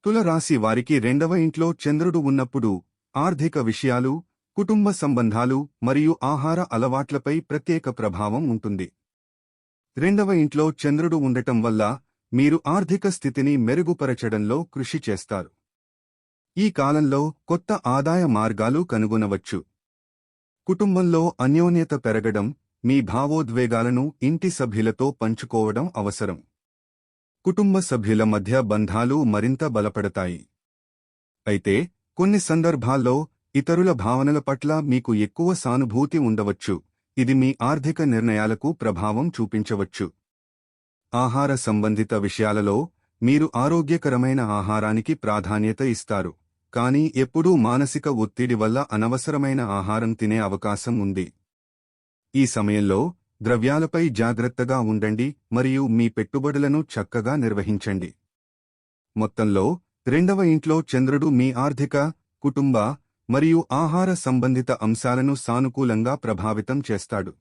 తులరాశి వారికి రెండవ ఇంట్లో చంద్రుడు ఉన్నప్పుడు ఆర్థిక విషయాలు, కుటుంబ సంబంధాలు మరియు ఆహార అలవాట్లపై ప్రత్యేక ప్రభావం ఉంటుంది. రెండవ ఇంట్లో చంద్రుడు ఉండటం వల్ల మీరు ఆర్థిక స్థితిని మెరుగుపరచడంలో కృషి చేస్తారు. ఈ కాలంలో కొత్త ఆదాయ మార్గాలు కనుగొనవచ్చు. కుటుంబంలో అన్యోన్యత పెరగడం, మీ భావోద్వేగాలను ఇంటి సభ్యులతో పంచుకోవడం అవసరం. కుటుంబ సభ్యుల మధ్య బంధాలు మరింత బలపడతాయి. అయితే కొన్ని సందర్భాల్లో ఇతరుల భావనల పట్ల మీకు ఎక్కువ సానుభూతి ఉండవచ్చు, ఇది మీ ఆర్థిక నిర్ణయాలకు ప్రభావం చూపించవచ్చు. ఆహార సంబంధిత విషయాలలో మీరు ఆరోగ్యకరమైన ఆహారానికి ప్రాధాన్యత ఇస్తారు, కానీ ఎప్పుడూ మానసిక ఒత్తిడి వల్ల అనవసరమైన ఆహారం తినే అవకాశం ఉంది. ఈ సమయంలో ద్రవ్యాలపై జాగ్రత్తగా ఉండండి మరియు మీ పెట్టుబడులను చక్కగా నిర్వహించండి. మొత్తంలో రెండవ ఇంట్లో చంద్రుడు మీ ఆర్థిక, కుటుంబ మరియు ఆహార సంబంధిత అంశాలను సానుకూలంగా ప్రభావితం చేస్తాడు.